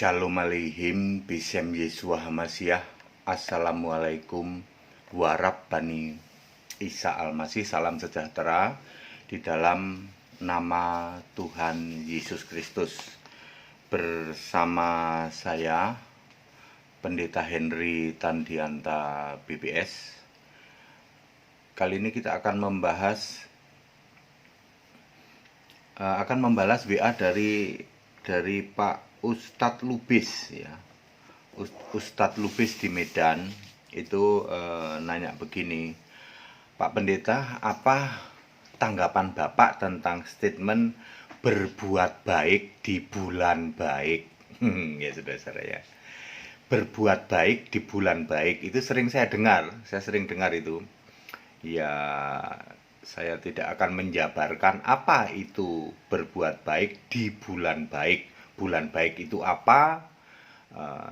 Shalom aleihim bisem Yesua Hamasiah. Assalamualaikum warahmatullahi Isa Al-Masih. Salam sejahtera di dalam nama Tuhan Yesus Kristus. Bersama saya Pendeta Henry Tandianta BBS. Kali ini kita akan membalas WA dari Pak Ustadz Lubis ya. Ustadz Lubis di Medan itu nanya begini, Pak Pendeta, apa tanggapan Bapak tentang statement berbuat baik di bulan baik? Ya saudara ya, berbuat baik di bulan baik itu sering saya sering dengar itu. Ya, saya tidak akan menjabarkan apa itu berbuat baik di bulan baik. Bulan baik itu apa?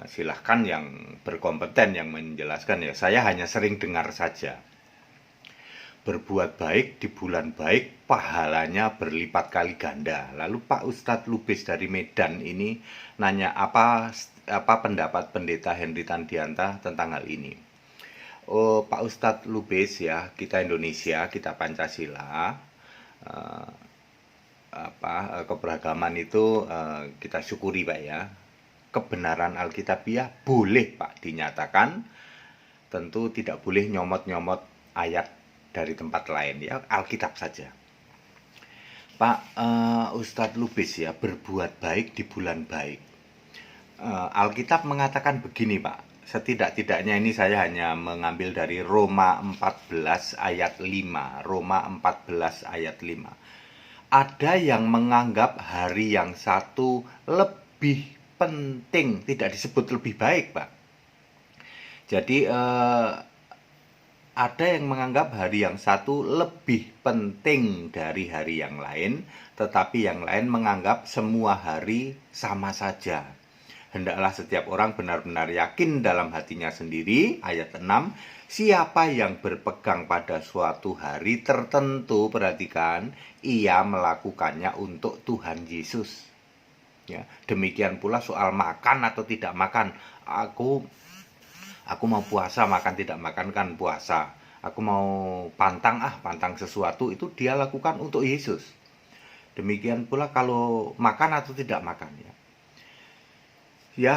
Silahkan yang berkompeten yang menjelaskan ya. Saya hanya sering dengar saja. Berbuat baik di bulan baik, pahalanya berlipat kali ganda. Lalu Pak Ustadz Lubis dari Medan ini nanya apa pendapat Pendeta Henry Tandianta tentang hal ini. Oh, Pak Ustadz Lubis ya, kita Indonesia, kita Pancasila, keberagaman itu kita syukuri Pak ya. Kebenaran Alkitabiah boleh Pak dinyatakan, tentu tidak boleh nyomot-nyomot ayat dari tempat lain ya, Alkitab saja. Pak Ustadz Lubis ya, berbuat baik di bulan baik. Alkitab mengatakan begini Pak, setidak-tidaknya ini saya hanya mengambil dari Roma 14 ayat 5. Roma 14 ayat 5. Ada yang menganggap hari yang satu lebih penting, tidak disebut lebih baik Pak. Jadi ada yang menganggap hari yang satu lebih penting dari hari yang lain, tetapi yang lain menganggap semua hari sama saja. Hendaklah setiap orang benar-benar yakin dalam hatinya sendiri. Ayat 6. Siapa yang berpegang pada suatu hari tertentu, perhatikan, ia melakukannya untuk Tuhan Yesus. Ya, demikian pula soal makan atau tidak makan. Aku mau puasa, makan tidak makan kan puasa. Aku mau pantang sesuatu, itu dia lakukan untuk Yesus. Demikian pula kalau makan atau tidak makan ya. Ya,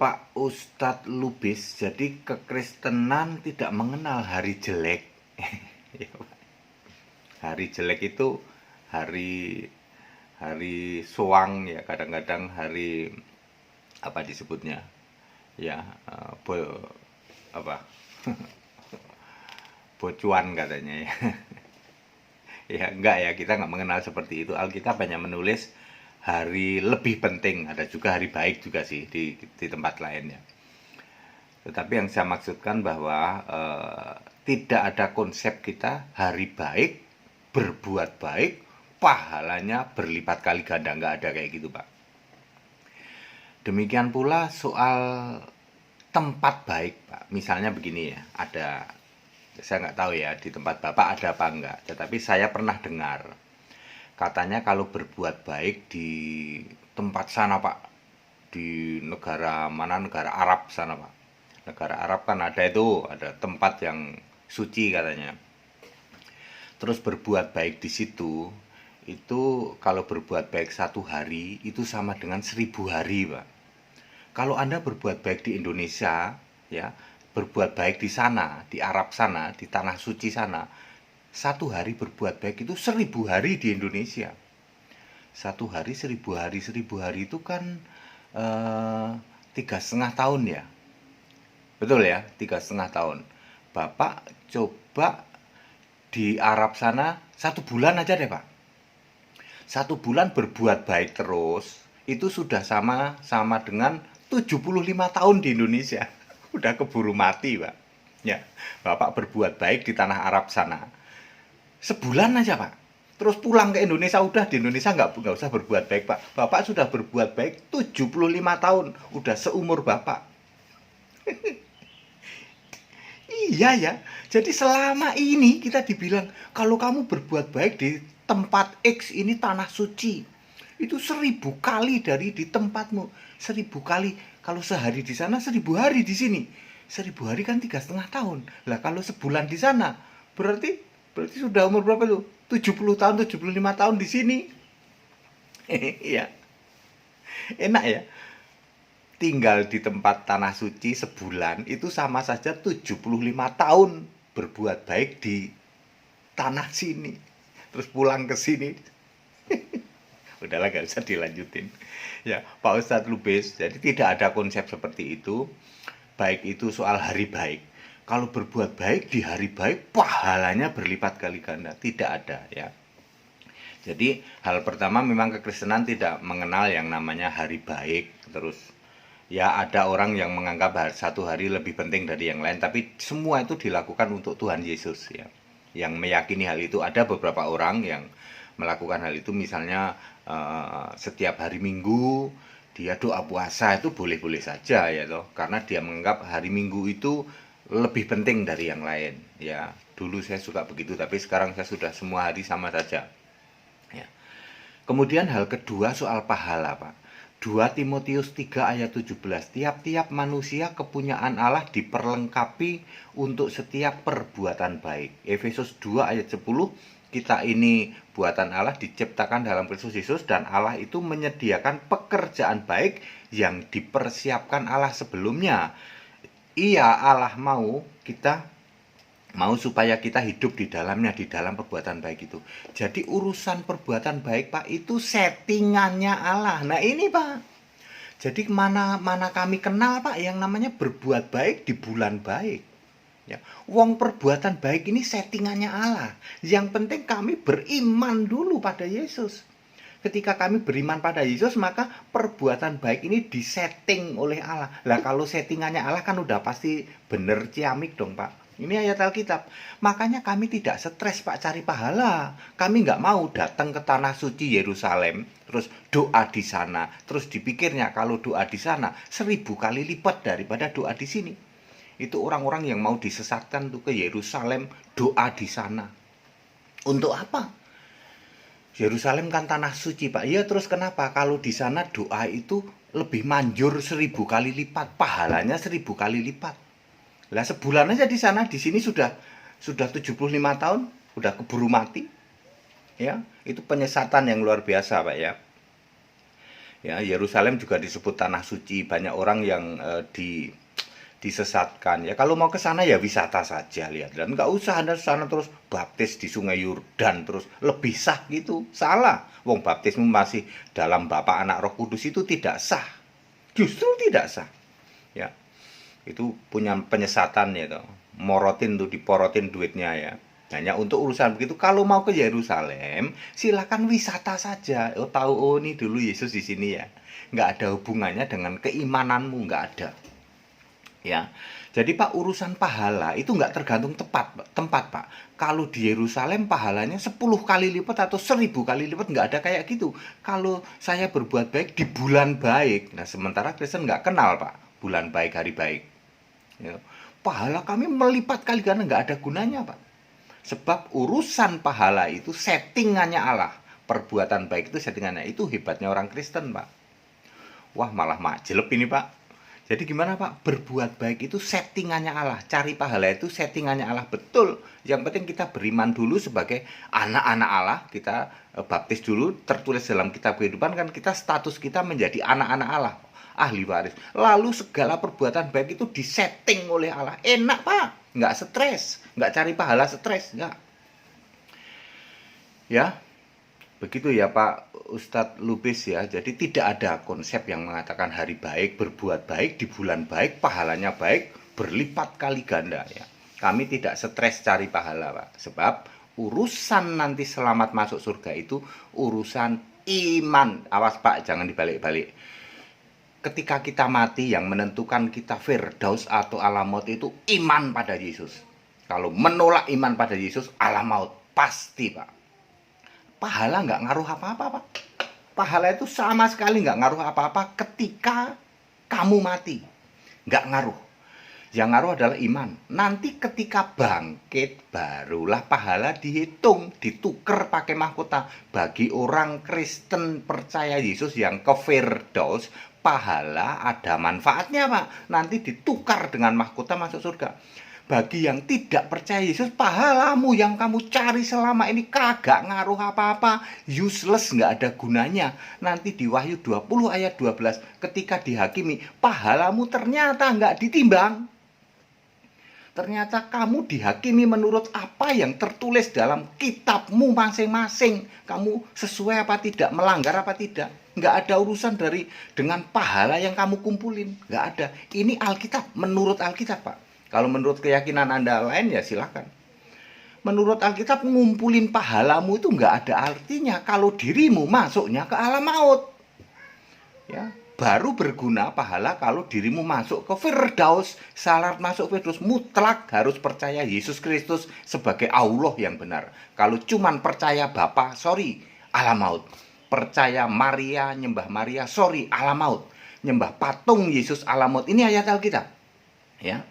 Pak Ustadz Lubis, jadi kekristenan tidak mengenal hari jelek. Hari jelek itu hari soang ya, kadang-kadang hari apa disebutnya ya, bocuan katanya ya. Ya enggak ya, kita nggak mengenal seperti itu. Alkitab hanya menulis hari lebih penting, ada juga hari baik juga sih di tempat lain ya. Tetapi yang saya maksudkan bahwa tidak ada konsep kita hari baik, berbuat baik, pahalanya berlipat kali ganda, nggak ada kayak gitu Pak. Demikian pula soal tempat baik Pak. Misalnya begini ya, saya nggak tahu ya di tempat Bapak ada apa enggak, tetapi saya pernah dengar katanya kalau berbuat baik di tempat sana Pak, di negara mana, negara Arab sana Pak. Negara Arab kan ada tempat yang suci katanya. Terus berbuat baik di situ, itu kalau berbuat baik 1 hari itu sama dengan 1000 hari Pak. Kalau Anda berbuat baik di Indonesia ya, berbuat baik di sana, di Arab sana, di tanah suci sana, 1 hari berbuat baik itu 1000 hari di Indonesia. 1 hari 1000 hari, 1000 hari itu kan 3,5 tahun ya. Betul ya, 3,5 tahun. Bapak coba di Arab sana 1 bulan aja deh Pak. 1 bulan berbuat baik terus, itu sudah sama dengan 75 tahun di Indonesia. Udah keburu mati Pak. Ya, Bapak berbuat baik di tanah Arab sana sebulan aja Pak, terus pulang ke Indonesia, udah di Indonesia nggak usah berbuat baik Pak. Bapak sudah berbuat baik 75 tahun, udah seumur Bapak. Iya ya, jadi selama ini kita dibilang kalau kamu berbuat baik di tempat X ini tanah suci, Itu 1000 kali dari di tempatmu. 1000 kali. Kalau sehari di sana, 1000 hari di sini. 1000 hari kan 3,5 tahun. Lah kalau sebulan di sana, berarti sudah umur berapa tuh? 70 tahun, 75 tahun di sini. Iya. Enak ya. Tinggal di tempat tanah suci sebulan itu sama saja 75 tahun berbuat baik di tanah sini. Terus pulang ke sini. Udahlah, gak usah dilanjutin. Ya, Pak Ustadz Lubis, jadi tidak ada konsep seperti itu. Baik itu soal hari baik. Kalau berbuat baik di hari baik, pahalanya berlipat kali ganda. Tidak ada ya. Jadi hal pertama memang kekristenan tidak mengenal yang namanya hari baik. Terus ya ada orang yang menganggap satu hari lebih penting dari yang lain. Tapi semua itu dilakukan untuk Tuhan Yesus ya. Yang meyakini hal itu, ada beberapa orang yang melakukan hal itu, misalnya setiap hari Minggu dia doa puasa, itu boleh-boleh saja ya toh, karena dia menganggap hari Minggu itu lebih penting dari yang lain ya. Dulu saya suka begitu, tapi sekarang saya sudah semua hari sama saja ya. Kemudian hal kedua soal pahala, Pak. 2 Timotius 3 ayat 17. Tiap-tiap manusia kepunyaan Allah diperlengkapi untuk setiap perbuatan baik. Efesus 2 ayat 10. Kita ini buatan Allah, diciptakan dalam Kristus Yesus, dan Allah itu menyediakan pekerjaan baik yang dipersiapkan Allah sebelumnya. Iya, Allah mau supaya kita hidup di dalamnya, di dalam perbuatan baik itu. Jadi urusan perbuatan baik, Pak, itu settingannya Allah. Nah ini, Pak. Jadi mana kami kenal, Pak, yang namanya berbuat baik di bulan baik. Ya, wong perbuatan baik ini settingannya Allah. Yang penting kami beriman dulu pada Yesus. Ketika kami beriman pada Yesus, maka perbuatan baik ini disetting oleh Allah. Lah kalau settingannya Allah kan udah pasti bener ciamik dong, Pak. Ini ayat Alkitab. Makanya kami tidak stres, Pak, cari pahala. Kami nggak mau datang ke tanah suci Yerusalem, terus doa di sana. Terus dipikirnya kalau doa di sana 1000 kali lipat daripada doa di sini. Itu orang-orang yang mau disesatkan tuh ke Yerusalem, doa di sana. Untuk apa? Yerusalem kan tanah suci, Pak. Iya, terus kenapa? Kalau di sana doa itu lebih manjur 1000 kali lipat, pahalanya 1000 kali lipat. Lah sebulan aja di sana, di sini sudah 75 tahun, udah keburu mati. Ya, itu penyesatan yang luar biasa, Pak ya. Ya, Yerusalem juga disebut tanah suci. Banyak orang yang disesatkan ya. Kalau mau ke sana ya wisata saja, lihat, dan nggak usah Anda sana terus baptis di Sungai Yordan terus lebih sah gitu. Salah. Wong baptismu masih dalam Bapa, Anak, Roh Kudus itu tidak sah. Justru tidak sah. Ya. Itu punya penyesatan ya toh. Morotin tuh, diporotin duitnya ya. Hanya untuk urusan begitu. Kalau mau ke Yerusalem, silakan wisata saja. Oh tahu, oh ini dulu Yesus di sini ya. Nggak ada hubungannya dengan keimananmu, nggak ada. Ya, jadi Pak, urusan pahala itu nggak tergantung tempat, Pak. Kalau di Yerusalem pahalanya 10 kali lipat atau 1000 kali lipat, nggak ada kayak gitu. Kalau saya berbuat baik di bulan baik, nah sementara Kristen nggak kenal, Pak, bulan baik, hari baik. Ya, pahala kami melipat kali karena nggak ada gunanya, Pak. Sebab urusan pahala itu settingannya Allah. Perbuatan baik itu settingannya, itu hebatnya orang Kristen, Pak. Wah, malah majelep ini, Pak. Jadi gimana, Pak? Berbuat baik itu settingannya Allah. Cari pahala itu settingannya Allah. Betul. Yang penting kita beriman dulu sebagai anak-anak Allah. Kita baptis dulu. Tertulis dalam kitab kehidupan kan kita status kita menjadi anak-anak Allah. Ahli waris. Lalu segala perbuatan baik itu disetting oleh Allah. Enak, Pak. Nggak stres. Nggak cari pahala stres. Nggak. Ya. Begitu ya Pak Ustadz Lubis ya. Jadi tidak ada konsep yang mengatakan hari baik, berbuat baik di bulan baik, pahalanya baik, berlipat kali ganda ya. Kami tidak stres cari pahala, Pak. Sebab urusan nanti selamat masuk surga itu urusan iman. Awas, Pak, jangan dibalik-balik. Ketika kita mati, yang menentukan kita firdaus atau alam maut itu iman pada Yesus. Kalau menolak iman pada Yesus, alam maut pasti, Pak. Pahala nggak ngaruh apa-apa, Pak. Pahala itu sama sekali nggak ngaruh apa-apa ketika kamu mati. Nggak ngaruh. Yang ngaruh adalah iman. Nanti ketika bangkit barulah pahala dihitung, ditukar pakai mahkota. Bagi orang Kristen percaya Yesus yang ke Firdaus, pahala ada manfaatnya, Pak. Nanti ditukar dengan mahkota masuk surga. Bagi yang tidak percaya Yesus, pahalamu yang kamu cari selama ini kagak ngaruh apa-apa, useless, nggak ada gunanya. Nanti di Wahyu 20 ayat 12, ketika dihakimi, pahalamu ternyata nggak ditimbang. Ternyata kamu dihakimi menurut apa yang tertulis dalam kitabmu masing-masing. Kamu sesuai apa tidak, melanggar apa tidak. Nggak ada urusan dengan pahala yang kamu kumpulin. Nggak ada. Ini Alkitab, menurut Alkitab, Pak. Kalau menurut keyakinan Anda lain, ya silakan. Menurut Alkitab, ngumpulin pahalamu itu nggak ada artinya kalau dirimu masuknya ke alam maut. Ya, baru berguna pahala kalau dirimu masuk ke Firdaus. Syarat masuk Firdaus mutlak harus percaya Yesus Kristus sebagai Allah yang benar. Kalau cuman percaya Bapa, sorry, alam maut. Percaya Maria, nyembah Maria, sorry, alam maut. Nyembah patung Yesus, alam maut. Ini ayat Alkitab. Ya.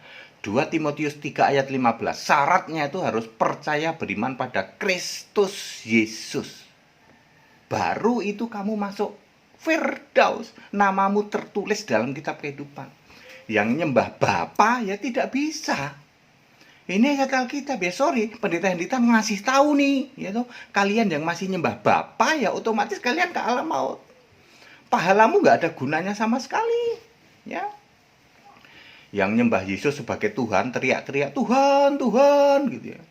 2 Timotius 3 ayat 15. Syaratnya itu harus percaya beriman pada Kristus Yesus. Baru itu kamu masuk Firdaus. Namamu tertulis dalam kitab kehidupan. Yang nyembah Bapa ya tidak bisa. Ini ayat Alkitab ya, sorry, pendeta Hendita ngasih tahu nih, ya toh. Kalian yang masih nyembah Bapa ya otomatis kalian ke alam maut. Pahalamu nggak ada gunanya sama sekali, ya. Yang nyembah Yesus sebagai Tuhan, teriak-teriak Tuhan, Tuhan gitu ya.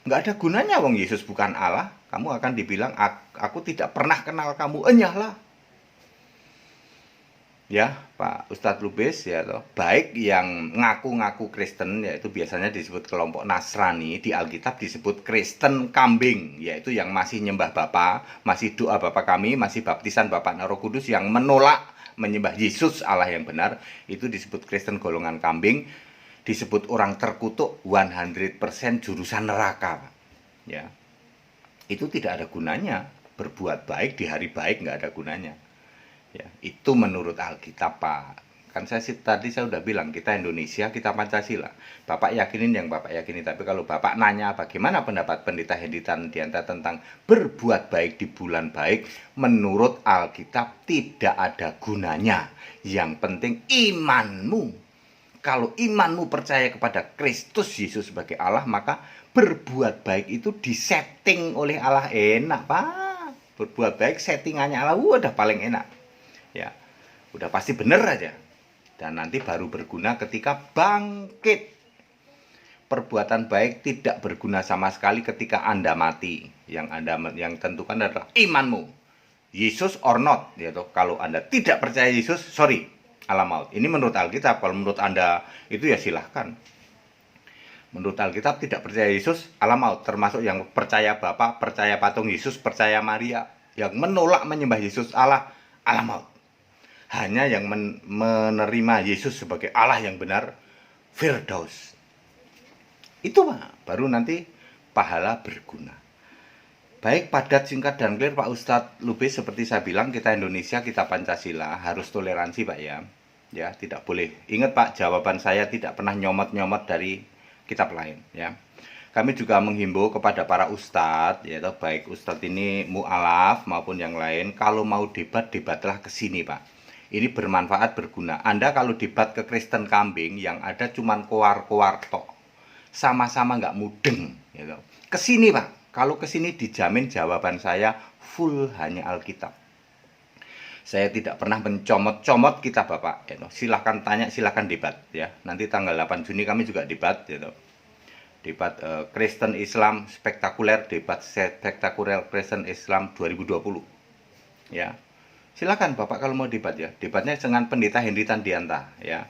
Nggak ada gunanya, wong Yesus bukan Allah. Kamu akan dibilang aku tidak pernah kenal kamu, enyahlah. Ya, Pak Ustadz Lubis ya toh. Baik yang ngaku-ngaku Kristen, yaitu biasanya disebut kelompok Nasrani, di Alkitab disebut Kristen kambing, yaitu yang masih nyembah Bapa, masih doa Bapa kami, masih baptisan Bapa Roh Kudus, yang menolak menyembah Yesus Allah yang benar, itu disebut Kristen golongan kambing, disebut orang terkutuk 100% jurusan neraka, Pak. Ya. Itu tidak ada gunanya. Berbuat baik di hari baik nggak ada gunanya. Ya, itu menurut Alkitab, Pak. Kan tadi saya udah bilang, kita Indonesia, kita Pancasila. Bapak yakinin yang Bapak yakini, tapi kalau Bapak nanya bagaimana pendapat pendeta Hendita Dianta tentang berbuat baik di bulan baik, menurut Alkitab tidak ada gunanya. Yang penting imanmu. Kalau imanmu percaya kepada Kristus Yesus sebagai Allah, maka berbuat baik itu disetting oleh Allah. Enak, Pak. Berbuat baik settingannya Allah udah paling enak. Ya, udah pasti bener aja. Dan nanti baru berguna ketika bangkit. Perbuatan baik tidak berguna sama sekali ketika Anda mati. Yang tentukan adalah imanmu. Yesus or not, yaitu kalau Anda tidak percaya Yesus, sorry, alam maut. Ini menurut Alkitab. Kalau menurut Anda itu ya silahkan. Menurut Alkitab tidak percaya Yesus, alam maut. Termasuk yang percaya Bapa, percaya patung Yesus, percaya Maria. Yang menolak menyembah Yesus Allah, alam maut. Hanya yang menerima Yesus sebagai Allah yang benar, Firdaus. Itu, Pak, baru nanti pahala berguna. Baik, padat, singkat, dan clear, Pak Ustadz Lubis. Seperti saya bilang, kita Indonesia, kita Pancasila, harus toleransi, Pak, ya. Ya, tidak boleh. Ingat, Pak, jawaban saya tidak pernah nyomot-nyomot dari kitab lain, ya. Kami juga menghimbau kepada para ustadz, yaitu baik ustadz ini mu'alaf maupun yang lain, kalau mau debat, debatlah ke sini, Pak. Ini bermanfaat, berguna. Anda kalau debat ke Kristen kambing, yang ada cuman koar-koar tok, sama-sama nggak mudeng, gitu. Kesini, Pak. Kalau kesini dijamin jawaban saya full hanya Alkitab. Saya tidak pernah mencomot-comot kitab Bapak. Gitu. Silahkan tanya, silahkan debat, ya. Nanti tanggal 8 Juni kami juga debat, gitu. Debat Kristen Islam spektakuler, debat spektakuler Kristen Islam 2020, ya. Silakan Bapak kalau mau debat, ya. Debatnya dengan pendeta Hendita Dianta, ya.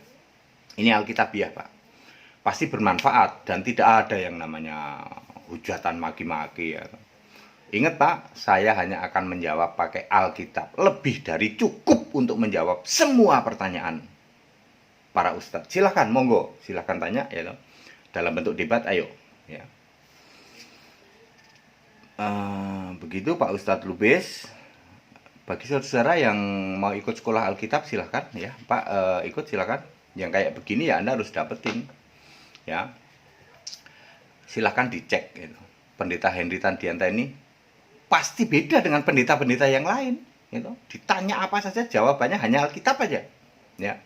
Ini Alkitabiah, Pak. Pasti bermanfaat dan tidak ada yang namanya hujatan maki-maki, ya. Ingat, Pak, saya hanya akan menjawab pakai Alkitab. Lebih dari cukup untuk menjawab semua pertanyaan para ustadz. Silakan, monggo, silakan tanya, ya. Dalam bentuk debat, ayo, ya. Begitu Pak Ustadz Lubis. Bagi saudara yang mau ikut sekolah Alkitab, silahkan, ya Pak, ikut silahkan, Yang kayak begini ya Anda harus dapetin. Ya. Silahkan dicek gitu. Pendeta Henry Tandianta ini pasti beda dengan pendeta-pendeta yang lain gitu. Ditanya apa saja jawabannya hanya Alkitab aja. Ya.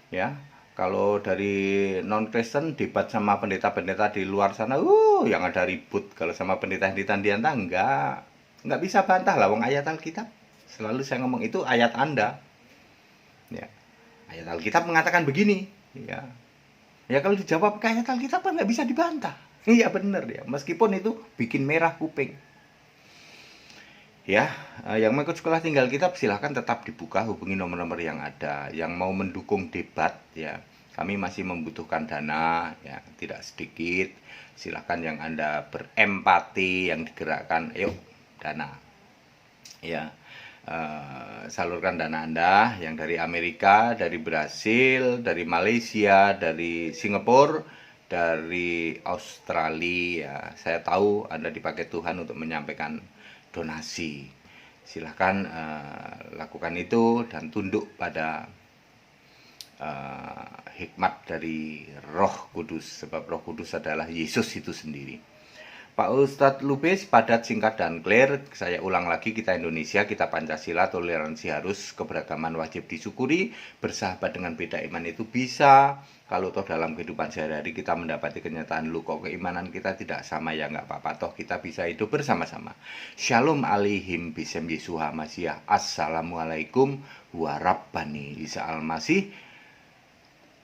Ya. Kalau dari non-Kristen debat sama pendeta-pendeta di luar sana, yang ada ribut. Kalau sama pendeta Henry Tandianta enggak bisa bantah lah wong ayat Alkitab. Selalu saya ngomong itu ayat Anda. Ya. Ayat Alkitab mengatakan begini, ya. Ya kalau dijawab ke ayat Alkitab kan nggak bisa dibantah. Iya benar ya, meskipun itu bikin merah kuping. Ya, yang mau ikut sekolah tinggal kitab silahkan tetap dibuka, hubungi nomor-nomor yang ada. Yang mau mendukung debat ya, kami masih membutuhkan dana ya, tidak sedikit. Silahkan yang Anda berempati, yang digerakkan, ayo dana. Ya, salurkan dana Anda yang dari Amerika, dari Brasil, dari Malaysia, dari Singapura, dari Australia. Saya tahu Anda dipakai Tuhan untuk menyampaikan donasi. Silahkan lakukan itu dan tunduk pada hikmat dari Roh Kudus, sebab Roh Kudus adalah Yesus itu sendiri. Pak Ustadz Lubis, padat, singkat, dan clear. Saya ulang lagi, kita Indonesia, kita Pancasila, toleransi harus, keberagaman wajib disyukuri, bersahabat dengan beda iman itu bisa. Kalau toh dalam kehidupan sehari-hari kita mendapati kenyataan lu kok keimanan kita tidak sama, ya nggak apa-apa, toh kita bisa hidup bersama-sama. Shalom alaihim bisem Yesuha Masiyah. Assalamualaikum warabbani Isa al-Masih.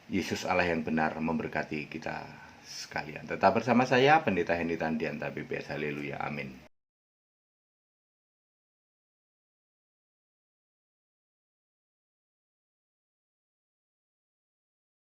Yesus Allah yang benar memberkati kita sekalian. Tetap bersama saya, Pendeta Henry Tandianta BPS. Haleluya, amin.